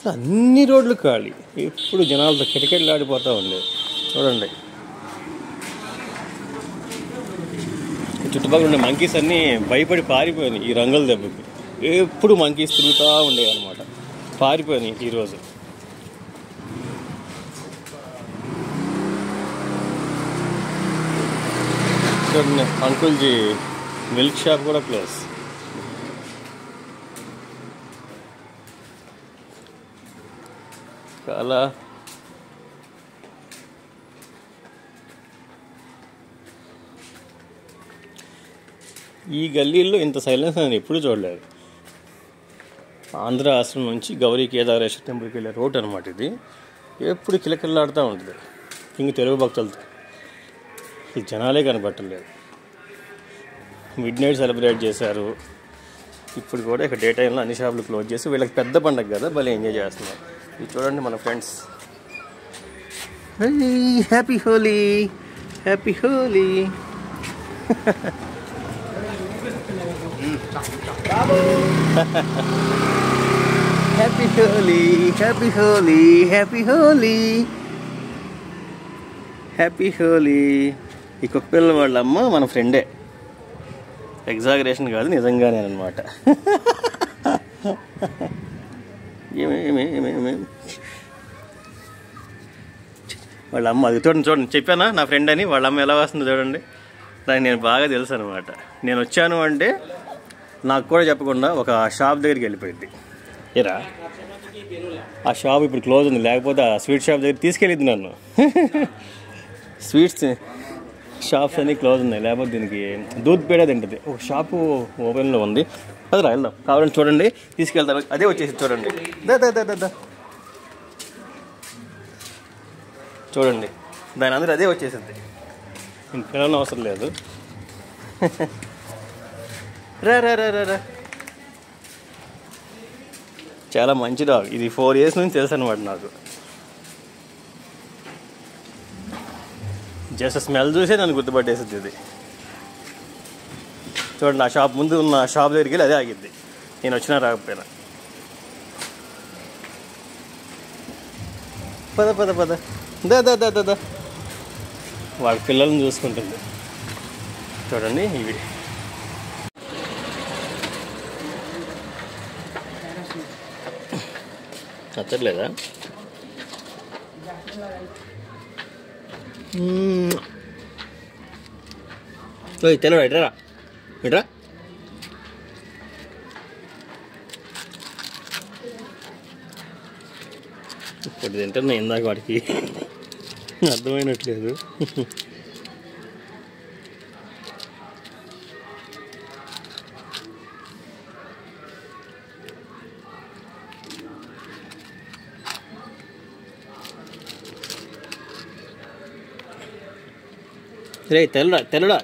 అసలు అన్ని రోడ్లు ఖాళీ, ఎప్పుడు జనాలతో కిటకిటలు ఆడిపోతూ ఉండేది. చూడండి చుట్టుపక్కల ఉండే మంకీస్ అన్నీ భయపడి పారిపోయినాయి ఈ రంగుల దెబ్బకి. ఎప్పుడు మంకీస్ తిరుగుతూ ఉండేవి అనమాట, పారిపోయినాయి ఈరోజు. చూడండి అంకుల్జీ మిల్క్ షాప్ కూడా క్లోజ్. చాలా ఈ గల్లీల్లో ఇంత సైలెన్స్ నేను ఎప్పుడూ చూడలేదు. ఆంధ్ర ఆశ్రమం నుంచి గౌరీ కేదారేశ్వర టెంపుల్కి వెళ్ళే రోడ్ అనమాట ఇది. ఎప్పుడు కిలకిల్లాడుతూ ఉంటుంది ఇంక తెలుగు భక్తులతో. ఈ జనాలే కనపట్టలేదు. మిడ్ నైట్ సెలబ్రేట్ చేశారు. ఇప్పుడు కూడా ఇక డే టైంలో అన్ని షాపులు క్లోజ్ చేసి, వీళ్ళకి పెద్ద పండగ కదా, భలే ఎంజాయ్ చేస్తున్నారు. ఇది చూడండి మన friends. Happy Holi, happy Holi. Happy Holi, happy Holi, happy Holi, happy Holi. ఈ కుక్కపిల్ల వాళ్ళ అమ్మ మన ఫ్రెండే, ఎగ్జాగరేషన్ కాదు నిజంగానే అనమాట. వాళ్ళ అమ్మ అది చూడండి చెప్పానా నా ఫ్రెండ్ అని. వాళ్ళ అమ్మ ఎలా వస్తుందో చూడండి. దానికి నేను బాగా తెలుసు అనమాట. నేను వచ్చాను అంటే నాకు కూడా చెప్పకుండా ఒక షాప్ దగ్గరికి వెళ్ళిపోయింది. ఏరా ఆ షాప్ ఇప్పుడు క్లోజ్ ఉంది, లేకపోతే ఆ స్వీట్ షాప్ దగ్గర తీసుకెళ్ళిద్ది నన్ను. స్వీట్స్ షాప్స్ అన్నీ క్లోజ్ ఉన్నాయి, లేకపోతే దీనికి దూద్ పేడ తింటుంది. ఒక షాపు ఓపెన్లో ఉంది, అదిరా వెళ్దాం. కావాలని చూడండి, తీసుకెళ్తాను. అదే వచ్చేసి చూడండి, దా చూడండి, దాని అందరూ అదే వచ్చేసింది. ఇంక పిల్లలు అవసరం లేదు. రా రా రా రా రా. చాలా మంచి డాగ్ ఇది. 4 years నుంచి తెలుసు అనమాట నాకు. జస్ట్ స్మెల్ చూసే నన్ను గుర్తుపట్టేసింది ఇది. చూడండి ఆ షాప్ ముందు ఉన్న షాప్ దగ్గరికి వెళ్ళి అదే ఆగిద్ది, నేను వచ్చినా రాకపోయినా. పద పద పద, దా దా దా దా. వాళ్ళ పిల్లల్ని చూసుకుంటుంది. చూడండి ఇవి నచ్చట్లేదా? తెలవా ఇట్రా ఇట్రా. ఇప్పుడు తింటున్నా, ఇందాక వాడికి అర్థమైనట్లేదు. రే తెల్లడా తెల్లడా.